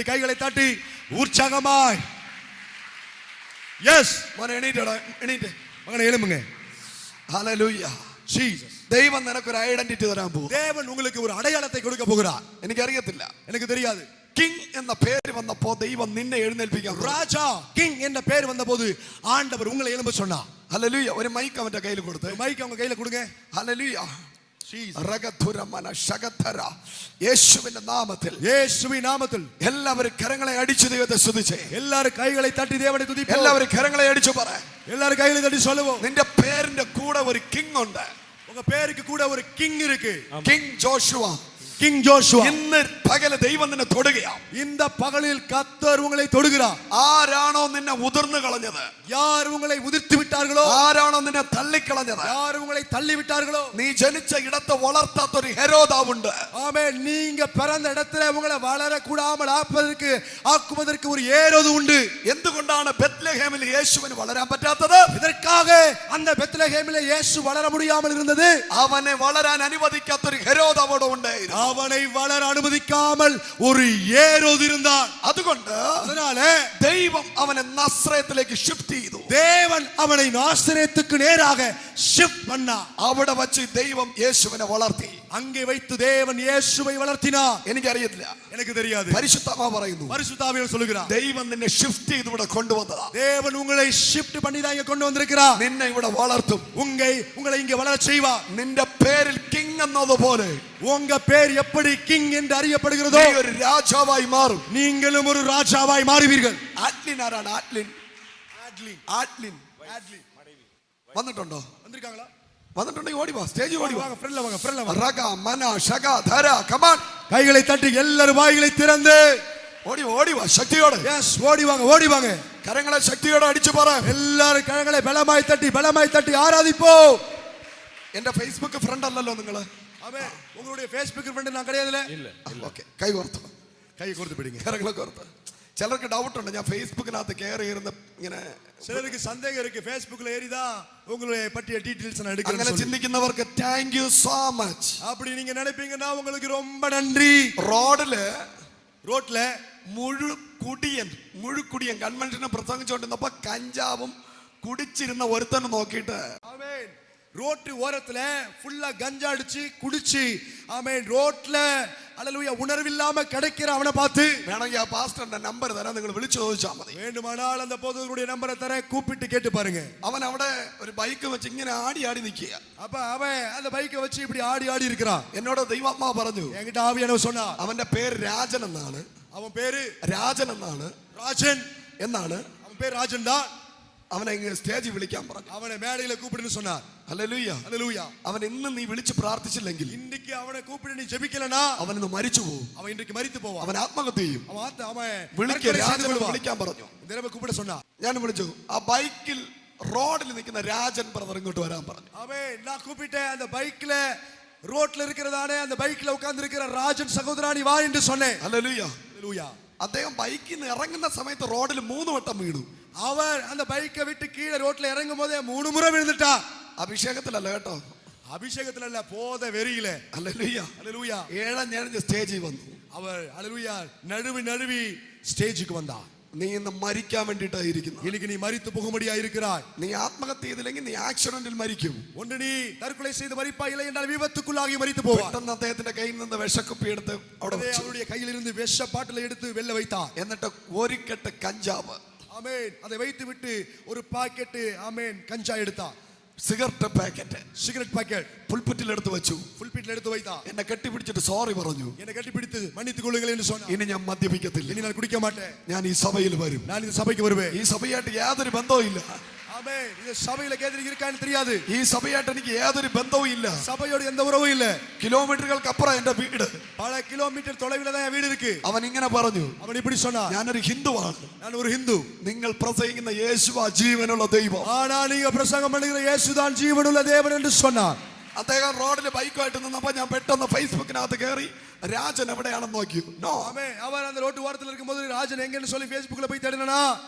കൈകളെ തട്ടി ഉത്സാഹമായി യെസ് മോനെ എണീറ്റടാ എണീറ്റ് മകനെ എളുമ്പുങ്ങ ഹല്ലേലൂയ ജീസസ് ദൈവം നിനക്കൊരു ഐഡന്റിറ്റി തരാൻ പോകും. ദേവൻ உங்களுக்கு ஒரு அடையாளத்தை கொடுக்க போகிறார். എനിക്കറിയത്തില്ല, எனக்கு தெரியாது. കിങ് എന്ന പേര് വന്നപ്പോ ദൈവം നിന്നെ എഴുന്നേൽപ്പിക്കാൻ. ராஜா கிங் என்ற பேர் வந்தபோது ஆண்டவர் உங்களை எழும்ப சொன்னார். ഹല്ലേലൂയ. ഒരു മൈക്ക് അവന്റെ കയ്യിൽ കൊടുത്ത്, മൈക്ക് அவங்க கையில കൊടുங்க. ഹല്ലേലൂയ. യേശുവിന്റെ നാമത്തിൽ, യേശുവിൻ നാമത്തിൽ എല്ലാവരും കരങ്ങളെ അടിച്ചു ദൈവത്തെ സ്തുതിച്ചേ. എല്ലാവരും കൈകളെ തട്ടി ദേവനെ തുതിപ്പോ. എല്ലാവരും കരങ്ങളെ അടിച്ചു പറ. എല്ലാവരും കൈകളെ തട്ടി சொல்லுவோம். നിന്റെ പേരിന്റെ കൂടെ ഒരു കിങ് ഉണ്ട്. உங்க பேருக்கு கூட ஒரு கிங் இருக்கு. King Joshua. King Joshua. ഇന്ന് പകൽ ദൈവം നിന്നെ തൊടുകയാണ്. இந்த பகலில் கர்த்தர் உங்களை தொடுகிறார். ആരാണോ നിന്നെ ഉതിർന്നു കളഞ്ഞത്, யார் உங்களை உதிர்த்து விட்டார்களோ, ആരാണോ നിന്നെ തള്ളിക്കളഞ്ഞത്, யார் உங்களை தள்ளி விட்டார்களோ, നീ ജനിച്ച ഇടത്ത് വളർത്താത്ത ഒരു ഹെരോദാവുണ്ട്. ஆமென். நீங்க பிறந்த இடத்துல உங்களை வளர கூடாமல் ஆக்குவதற்கு ஒரு ஏரோது உண்டு. എന്തുകൊണ്ടാണ് ബെത്ലഹേമിൽ യേശുവിന് വളരാൻ പറ്റാത്തത്? இதற்காக அந்த பெத்லகேமிலே இயேசு வளர முடியாமல் இருந்தது. അവനെ വളരാൻ അനുവദിക്കാത്ത ഒരു ഹെരോദ് അവിടെ ഉണ്ടായിരുന്നു. அவனை வளர அனுமதிக்காமல் ஒரு ஏரோது இருந்தான். അതുകൊണ്ട് அதனால ദൈവം അവനെ നസ്രയത്തിലേക്ക് ഷിഫ്റ്റ് ചെയ്തു. தேவன் அவனை நாசரேத்துக்கு நேராக ஷிஃப்ட் பண்ணார். അവിടെ വച്ച് ദൈവം യേശുവിനെ വളർത്തി. அங்கே வைத்து தேவன் இயேசுவை வளர்த்தினார். എനിക്കറിയത്തില്ല, எனக்கு தெரியாது. പരിശുദ്ധാത്മാവ് പറയുന്നു, பரிசுத்தாவியானவர் சொல்லுகிறார், ദൈവം നിന്നെ ഷിഫ്റ്റ് ചെയ്ത് ഇവിടെ കൊണ്ടുവന്നതാ. தேவன் உங்களை ஷிஃப்ட் பண்ணி தான் இங்க கொண்டு வந்திருக்கிறார். നിന്നെ ഇവിടെ വളർത്തും. உங்களை இங்க வளர செய்வார். നിന്റെ പേരിൽ കിങ് എന്നതുപോലെ உங்க பேர் எப்படி கிங் என்று அறியப்படுகிறதோ, നീ ഒരു രാജാവായി മാറും. நீங்களும் ஒரு ராஜாவாய் மாறுவீர்கள். ആറ്റ്ലിൻ ആരാണ്? ആറ്റ്ലിൻ വന്നിട്ടുണ്ടോ? வந்திருக்காங்களா? വന്നിട്ടുണ്ടെങ്കിൽ ഓടി വാ, സ്റ്റേജ് ഓടി വാ. வாங்க ஃப்ரெண்ட்ல வாங்க, ஃப்ரெண்ட்ல வாங்க. ரக மன ஷக தர கமான். கைகளை தட்டி எல்லாரும் வாய்களை திறந்து ஓடி ஓடி வா சக்தியோட. எஸ் ஓடி வாங்க, ஓடி வாங்க. கரங்களை சக்தியோட அடிச்சு பாரு. எல்லாரும் கரங்களை பலமாய் தட்டி ஆராதிப்போம். എന്റെ ഫേസ്ബുക്ക് ഫ്രണ്ട് അല്ലല്ലോ നിങ്ങള്? ആമേൻ. உங்களுடைய Facebook ഫ്രണ്ട് நான் கிடையாதுல? ഇല്ല. ഓക്കേ, കൈ കോർത്തു. കൈ കോർത്ത് പിടിங்க. കരങ്ങളെ കോർത്ത്. ചിലർക്ക് ഡൗട്ട് ഉണ്ട്, ഞാൻ ഫേസ്ബുക്കിനകത്ത് കയറി ഇരുന്ന് ഇങ്ങനെ. ചിലർക്ക് സന്ദേഹം ഇருக்கு, ഫേസ്ബുക്കിൽ ഏറിതാ உங்களுடைய பற்றிய டீடைல்ஸ் நான் எடுக்கிறேன். അങ്ങനെ ചിന്തിക്കുന്നവർക്ക് താങ്ക് യു സോ മച്ച്. அப்படி நீங்க நினைப்பீங்கன்னா உங்களுக்கு ரொம்ப நன்றி. റോഡില് മുഴുക്കുടിയൻ കൺവെൻഷന് പ്രസംഗിച്ചുകൊണ്ടിരുന്നപ്പോ കഞ്ചാവും കുടിച്ചിരുന്ന ഒരുത്തനെ നോക്കിയിട്ട്, ആമേൻ, ரோட்டு ஓரத்துல ஃபுல்லா கஞ்சா அடிச்சு குடிச்சு, ஆமென், ரோட்ல அல்லேலூயா உணர்வில்லாம கிடைக்கிற அவனை பார்த்து, വേണമെങ്കിൽ ആ പാസ്റ്ററിന്റെ നമ്പർ തരാം, നിങ്ങൾ വിളിച്ചു ചോദിച്ചാൽ മതി. வேண்டுமானால் அந்த போதகருடைய நம்பரை தரேன், கூப்பிட்டு கேட்டு பாருங்க. അവൻ അവിടെ ഒരു ബൈക്ക് വെച്ച് ഇങ്ങനെ ആടി നിൽക്കുക. அப்ப அவன் அந்த பைக்கை வச்சு இப்படி ஆடி இருக்கிறான். എന്നോട് ദൈവാത്മാവ് പറഞ്ഞു, என்கிட்ட ആവിയാനവർ சொன்னா, അവന്റെ പേര് രാജൻ എന്നാണ്. அவன் பேரு രാജൻ എന്നാണ്. ராஜன் എന്നാണ്. அவன் பேர் ராஜன் தான். അവനെ സ്റ്റേജിൽ വിളിക്കാൻ പറഞ്ഞു. அவனை மேடையில கூப்பிடுன்னு சொன்னார். Hallelujah, hallelujah. അവൻ ഇന്ന് നീ വിളിച്ച് പ്രാർത്ഥിച്ചില്ലെങ്കിൽ, இன்னைக்கு അവനെ கூப்பிட்டு നീ ജെപിക്കലனா, അവൻ ഇന്ന് മരിച്ചു പോകും. அவன் இன்றைக்கு மரித்து போவான். അവൻ ആത്മഹത്യ ചെയ്യും. அவன் വിളിക്കാൻ പറഞ്ഞു. ദിനമേ കൂപ്പിட சொன்னா, ഞാൻ വിളിച്ചു. ആ ബൈക്കിൽ റോഡിൽ നിൽക്കുന്ന രാജൻ ബ്രദർ ഇങ്ങോട്ട് വരാൻ പറഞ്ഞു. அவன் நான் கூப்பிட்டேன். அந்த பைக்ல ரோட்ல இருக்கிறதானே அந்த பைக்ல உட்கார்ந்து இருக்கிற ராஜன் சகோதரா நீ வா என்று சொன்னேன். Hallelujah, hallelujah. അദ്ദേഹം ബൈക്കിൽ നിന്ന് ഇറങ്ങുന്ന സമയത്ത് റോഡിൽ 3 വട്ടം വീണു. அவர் அந்த பைக்கை விட்டு கீழே ரோட்ல இறங்கும் போதே 3 முறை விழுந்துட்டா. അഭിഷേകത്തിലല്ല കേട്ടോ, அபிஷேகத்துல இல்ல, போத வெறியில. ഹല്ലേലൂയ, ஹல்லேலூயா. ഏഴഞ്ഞ് സ്റ്റേജിൽ വന്നു. அவர் ஹல்லேலூயா நழுவி ஸ்டேஜுக்கு வந்தார். നീ ഇന്ന് മരിക്കാൻ വേണ്ടിയിട്ടായിരിക്കുന്നു. இன்னைக்கு நீ மரித்து போகும்படியா இருக்கிறாய். നീ ആത്മഹത്യ ചെയ്തില്ലെങ്കിൽ നീ ആക്സിഡന്റിൽ മരിക്കും. ஒன்று நீ தற்கொலை செய்து மரிப்பாய், இல்லை என்றால் விபத்துக்குள்ளாகி மரித்து போவாய். പെട്ടെന്ന് അദ്ദേഹത്തിന്റെ കയ്യിൽ നിന്ന് വിഷക്കുപ്പി എടുത്ത് അവിടെ വെച്ചു. அவருடைய கையிலிருந்து விஷ பாட்டிலை எடுத்து வெல்ல வைத்தார். എന്നിട്ട് ഒരു കെട്ട് കഞ്ചാവ്, ஆமென், அதை வைத்து விட்டு ஒரு பாக்கெட், ஆமென், கஞ்சா எடுத்தார். സിഗരറ്റ് പാക്കറ്റ്, சிகரெட் பாக்கெட் പുൽപ്പിറ്റിൽ എടുത്ത് വെച്ചു. புல்பிட்ல எடுத்து வைத்தார். എന്നെ കെട്ടിപ്പിടിച്ചിട്ട് സോറി പറഞ്ഞു. என்னை கட்டிப்பிடித்து மன்னித்துக் கொள்ளுங்கள் என்று சொன்னார். ഇനി ഞാൻ മദ്യപിക്കത്തില്ല, இனி நான் குடிக்க மாட்டேன், ഞാൻ ഈ സഭയിൽ വരും, நான் இந்த சபைக்கு வருவேன். ഈ സഭയായിട്ട് യാതൊരു ബന്ധവും ഇല്ല. ஆமென். இந்த சபையில கேதரி இருக்கான்னு தெரியாது, ഈ സഭയായിട്ട് എനിക്ക് യാതൊരു ബന്ധവും ഇല്ല. சபையோட எந்த உறவும் இல்ல. കിലോമീറ്ററുകൾക്കപ്പുറം എന്റെ വീട്, பல கிலோமீட்டர் தொலைவில் தான் என் வீடு இருக்கு. അവൻ ഇങ്ങനെ പറഞ്ഞു, அவன் இப்படி சொன்னான், ഞാനൊരു ഹിന്ദുവാണ്, நான் ஒரு ஹிந்து, നിങ്ങൾ പ്രസംഗിക്കുന്ന യേശുവാ ജീവനുള്ള ദൈവം, ஆனா நீங்க பிரசங்கம் பண்ணுகிற இயேசுதான் ஜீவனுள்ள தேவன் என்று சொன்னார். അദ്ദേഹം റോഡിൽ ബൈക്കുമായിട്ട് നിന്നപ്പോ ഞാൻ പെട്ടെന്ന് ഫേസ്ബുക്കിനകത്ത് കയറി രാജൻ എവിടെയാണെന്ന് നോക്കി. ஆமென். அவர் அந்த ரோட்டு ஓரத்தில் இருக்கும்போது ராஜன் எங்கன்னு சொல்லி Facebookல போய் தேடினா,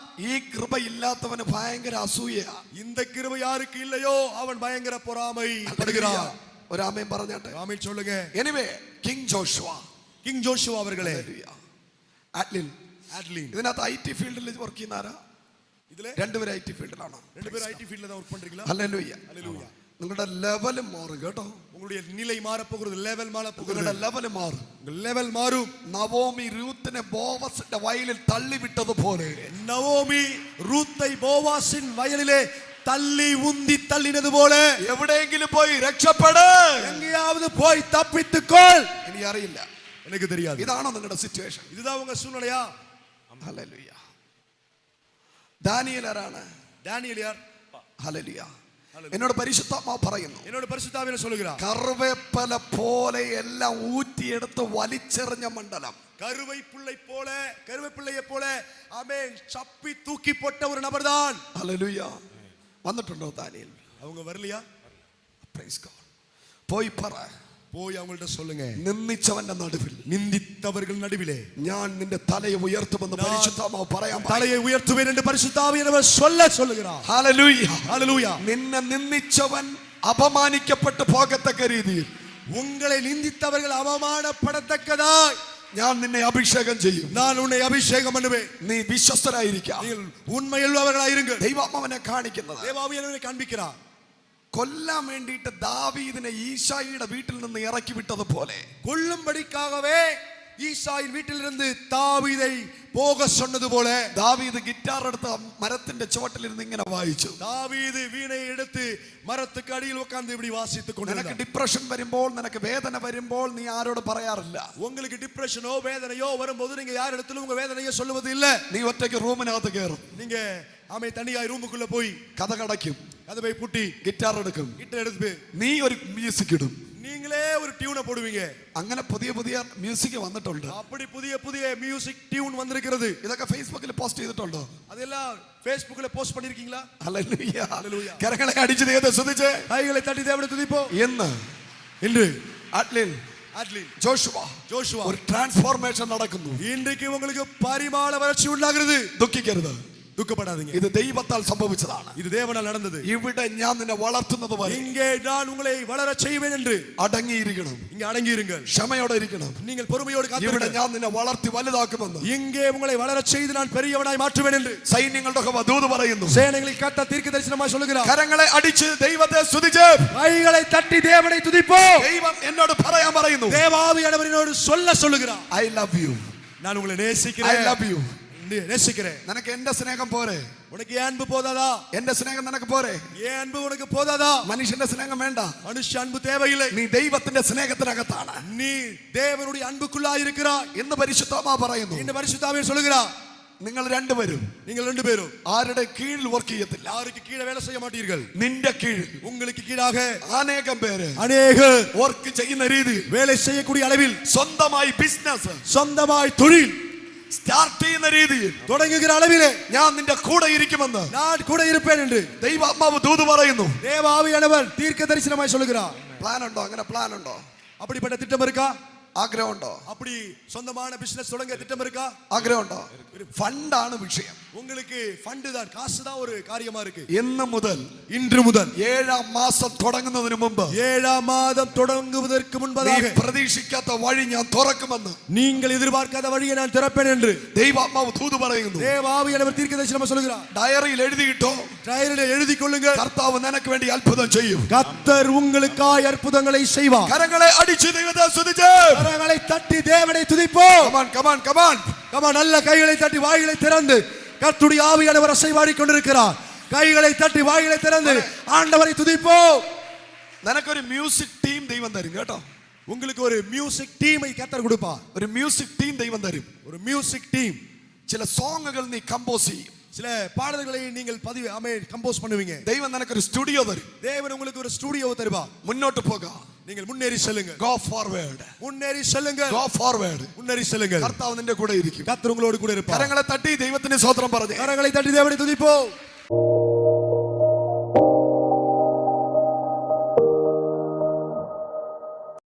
ഈ കൃപ ഇല്ലാത്തവന് ഭയങ്കര അസൂയ. இந்த கிருபை யாருக்கு இல்லையோ அவன் பயங்கர பொறாமை படுகிறான். ഒരു ആമേൻ പറഞ്ഞാട്ടെ. ஆமென் சொல்லுங்க. Anyway, king Joshua, king Joshua அவர்களே, ആറ്റ്ലിൻ. ആഡ്ലിൻ. ഇതിനകത്ത് IT ഫീൽഡിൽ വർക്ക് ചെയ്യുന്ന ആരാ? ഇതിലെ രണ്ടുപേരും IT ഫീൽഡിലാണോ? രണ്ടുപേരും IT ഫീൽഡിൽ தான் வர்க் பண்றீங்களா? ഹല്ലേലൂയ. ஹalleluya. നിങ്ങളുടെ ലെവൽ മാറും കേട്ടോ. உங்களுடைய நிலை மாற போகிறது, ലെവൽ மாற போகிறது. നിങ്ങളുടെ ലെവൽ മാറും. ലെവൽ മാറും. നവോമി രൂത്തിനെ ബോവസിന്റെ വയലിൽ തള്ളിവിട്ടതുപോലെ നവോമി റൂத்தை ബോവാസിൻ വയലിലെ തള്ളി ഉന്തി തള്ളിനത് പോലെ എവിടെയെങ്കിലും പോയി രക്ഷപ്പെട്, എങ്ങയാவது പോയി തപ്പിത്തുകൊൾ. ഇനി അറിയില്ല, എനിക്ക് தெரியாது. ഇതാണോ നിങ്ങളുടെ സിറ്റുവേഷൻ? இதுதான் உங்க சூழ்நிலையா? ഹല്ലേലൂയ. ദാനിയേൽ ആരാണ്? ഡാനിയേൽ യാർ? ഹല്ലേലൂയ. എന്നോട് പരിശുദ്ധാത്മാവ് പറയുന്നു, എന്നോട് പരിശുദ്ധാവിനെ சொல்லுகிறார், കറുവേപ്പല പോലെ എല്ലാം ഊറ്റിയെടുത്ത് വലിച്ചെറിഞ്ഞ മണ്ഡലം, കരുവേപ്പിള്ളയെ പോലെ ആമേൻ ചപ്പി തൂക്കി പോട്ട ഒരു നബർதான். ഹല്ലേലൂയ. വന്നിട്ടുണ്ടോ ദാനിയേൽ? அவங்க வரலையா? Praise God. പോയി പറ, പോയി അവങ്ങളുടെ சொல்லுங்க, നിന്ദിച്ചവന്റെ നടുവിൽ, നിന്ദിത്തവர்கள் നടുവിലെ ഞാൻ നിന്റെ തലയെ ഉയർത്തുമെന്ന് പരിശുദ്ധാത്മാവ് പറയാൻ, തലയെ ഉയർത്തുവേൻ എന്ന് പരിശുദ്ധാവിയനവർ சொல்லுகிறார். ഹല്ലേലൂയ. ഹല്ലേലൂയ. നിന്നെ നിന്ദിച്ചവൻ അപമാനിക്കപ്പെട്ടു പോകത്തക്ക രീതിയിൽ, ഉങ്ങളെ നിന്ദിത്തവர்கள் അവമാനപ്പെടത്തക്കതായി ഞാൻ നിന്നെ അഭിഷേകം ചെയ്യും. நான் உன்னை அபிஷேகம் பண்ணுவேன். നീ വിശ്വസ്തരായിരിക്കുക. நீங்கள் ഉണ്മയുള്ളവர்களായിരുங்கள். ദൈവാത്മാവനെ കാണിക്കുന്നത്, ദേവാവിയനവനെ കാണിக்கிறார். കൊല്ലാൻ വേണ്ടിയിട്ട് ദാവീദിനെ ഈശായിയുടെ വീട്ടിൽ നിന്ന് ഇറക്കി വിട്ടതുപോലെ, கொல்லும்படிக்காகவே ஈசாயின் வீட்டிலிருந்து தாவீதை போக சொன்னது போல, ദാവീദ് ഗിറ്റാർ എടുത്ത് മരത്തിന്റെ ചുവട്ടിലിരുന്ന് ഇങ്ങനെ വായിച്ചു. தாவீது வீணை எடுத்து മരத்துக்கு അടിയിൽ ഉட்கார்ந்து இப்படி வாசித்துக் നിനക്ക് கொண்டிருந்தார். ഡിപ്രഷൻ വരുമ്പോൾ, നിനക്ക് വേദന വരുമ്പോൾ നീ ആരോട് പറയാറില്ല. உங்களுக்கு டிப்ரஷனோ வேதனையோ வரும்போது நீங்க யார் இடத்துல உங்க வேதனையை சொல்லுவது இல்ல. നീ ഒറ്റയ്ക്ക് റൂമിനകത്ത് കയറും, நீங்க ஆமே தனியாய் ரூமுக்குள்ள போய் കഥകടയ്ക്കും, கதவை பூட்டி ഗിറ്റാർ എടുക്കും, கிட்ட எடுத்து നീ ഒരു മ്യൂസിക് ഇടും. நீங்களே ஒரு டியூனை போடுவீங்க. അങ്ങനെ പുതിയ പുതിയ മ്യൂസിക് വന്നിട്ടുണ്ട്. அப்படி புதிய புதிய மியூசிக் டியூன் வந்திருக்கிறது. ഇതൊക്കെ ഫേസ്ബുക്കിൽ പോസ്റ്റ് ചെയ്തിട്ടുണ്ടോ? அதெல்லாம் Facebookல போஸ்ட் பண்ணிருக்கீங்களா? ഹല്ലേലൂയ. ഹല്ലേലൂയ. കരങ്ങളെ അടിച്ച് ദൈവത്തെ സ്തുതിച്ച്, കൈകളെ തട്ടി ദേവനെ തുതിപ്പോ. എന്ന് ഇன்று ആറ്റ്ലിൻ, ஆட்லின், ജോഷുവ ഒരു ട്രാൻസ്ഫോർമേഷൻ നടക്കുന്നു. இன்றைக்கு உங்களுக்கு பரிமாண வளர்ச்சி உண்டாகிறது. ദുഃഖിക്കരുത്, துக்கப்படாதீங்க. ഇത് ദൈവത്താൽ സംഭവിച്ചതാണ്. இது தேவனால் நடந்தது. ഇവിടെ ഞാൻ നിന്നെ വളർത്തുന്നത് വരെ இங்கே நான் உங்களை வளர செய்வேன் என்று അടങ്ങിയിരിക്കണം, இங்க அடங்கி இருங்கள். ക്ഷമയോടെ ഇരിക്കണം. நீங்கள் பொறுமையோடு ഇവിടെ காத்திருங்கள். ഞാൻ നിന്നെ വളർത്തി വലുതാക്കുമെന്ന് இங்கே உங்களை வளர செய்து நான் பெரியவனாய் மாற்றுவேன் என்று സൈന്യങ്ങളുടെ യഹോവ ദൂത് പറയുന്നു. சேனைகளில் கர்த்தர் தீர்க்கதரிசனமாய் சொல்லுகிறார். കരങ്ങളെ അടിച്ച് ദൈവത്തെ സ്തുതിച്ച്, கைகளை தட்டி தேவனை துதிப்போம். ദൈവം എന്നോട് പറയാൻ പറയുന്നു, தேவாவியானவர் என்னோடு சொல்லுகிறார், ഐ ലവ് യു, நான் உங்களை ഐ நேசிக்கிறேன். Love you. நேசிக்கிறேன். നിനക്ക് എന്റെ സ്നേഹം പോരെ? உனக்கு என் அன்பு போதாதா? എന്റെ സ്നേഹം നിനക്ക് പോരെ? என் அன்பு உனக்கு போதாதா? മനുഷ്യന്റെ സ്നേഹം വേണ്ട, மனுஷ அன்பு தேவையில்லை. നീ ദൈവത്തിന്റെ സ്നേഹത്തിനകത്താണ്. நீ தேவனுடைய அன்புக்குள்ளாய் இருக்கிறாய் എന്ന് പരിശുദ്ധാത്മാവ് പറയുന്നു. இந்த பரிசுத்தாவியர் சொல்லுகிறார், നിങ്ങൾ രണ്ടുപേരും நீங்கள் ரெண்டு பேரும் ആരുടെ കീഴിൽ വർക്ക് ചെയ്യത്തില്ല. யாருக்கு கீழே வேலை செய்ய மாட்டீர்கள். നിന്റെ കീഴിൽ உங்களுக்கு கீழாக അനേകം പേര് அநேகர் വർക്ക് ചെയ്യുന്ന രീതിയിൽ, வேலை செய்யக்கூடிய அளவில் സ്വന്തമായി ബിസിനസ് சொந்தமாய் தொழில் സ്റ്റാർട്ട് ചെയ്യുന്ന രീതിയിൽ தொடங்குகிற அளவிலே ഞാൻ നിന്റെ കൂടെ ഇരിക്കുമെന്ന് நான் கூட இருப்பேன் என்று ദൈവാത്മാവ് ദൂത് പറയുന്നു. தேவாவியானவர் தீர்க்க தரிசனமாய் சொல்லுகிறார். പ്ലാൻ ഉണ്ടോ? അങ്ങനെ പ്ലാൻ ഉണ്ടോ? அப்படிப்பட்ட திட்டம் இருக்கா? ആഗ്രഹമുണ്ടോ? அப்படி சொந்தமான பிசினஸ் தொடங்க திட்டம் இருக்கா? ആഗ്രഹമുണ്ടോ? ഫണ്ടാണ് വിഷയം. உங்களுக்கு ஃபண்ட் தான், காசு தான் ஒரு காரியமா இருக்கு. എന്ന് മുതൽ, இன்று முதல் 7 മാസം തുടങ്ങുന്നതിന് മുമ്പ്, 7 மாதம் தொடங்குவதற்கு முன்பதாக നീ പ്രതീക്ഷിക്കാത്ത വഴി ഞാൻ തുറക്കുമെന്ന് நீங்கள் எதிர்பார்க்காத வழியை நான் திறப்பேன் என்று ദൈവാത്മാവ് ദൂത് പറയുന്നു. தேவாவியானவர் தீர்க்கதரிசனமா சொல்லுகிறார். ഡയറിയിൽ എഴുതിയിട്ടോ, டைரியில் எழுதி கொள்ளுங்கள், കർത്താവ് നിനക്ക് വേണ്ടി അത്ഭുതം ചെയ്യും. கர்த்தர் உங்களுக்காய் அற்புதங்களை செய்வார். കരങ്ങളെ അടിച്ച് ദൈവത്തെ സ്തുതിച്ച്, கரங்களை தட்டி தேவனை துதிப்போம். Come on come on come on. கமா, நல்ல கைகளை தட்டி வாய்களை திறந்து கர்த்தருடைய ஆவியானவர் அசைவாடி கொண்டிருக்கிறார். கைகளை தட்டி வாய்களை திறந்து ஆண்டவரை துதிப்போம். നിനക്കൊരു മ്യൂസിക് ടീം ദൈവം തരും കേട്ടോ. உங்களுக்கு ஒரு மியூசிக் டீமை கர்த்தர் கொடுப்பார். ഒരു മ്യൂസിക് ടീം ദൈവം തരും. ஒரு மியூசிக் டீம். ചില സോങ്ങുകൾ നീ കമ്പോസ് ചെയ്യും. சில பாடல்களை நீங்கள் கம்போஸ் பண்ணுவீங்க. ദൈവം നിനക്കൊരു സ്റ്റുഡിയോ തരും. தேவன் உங்களுக்கு ஒரு ஸ்டுடியோ தருவார். മുന്നോട്ട് പോകാം. நீங்கள் முன்னேறி செல்லுங்கள். Go forward. முன்னேறி செல்லுங்கள். Go forward. முன்னேறி செல்லுங்கள். കർത്താവ് നിന്റെ കൂടെ ഇരിക്കും. கர்த்தர் உங்களோடு கூட இருப்பார். കരങ്ങളെ തട്ടി ദൈവത്തിന് സ്തോത്രം പറഞ്ഞു. கரங்களை தட்டி தேவனை துதிப்போம்.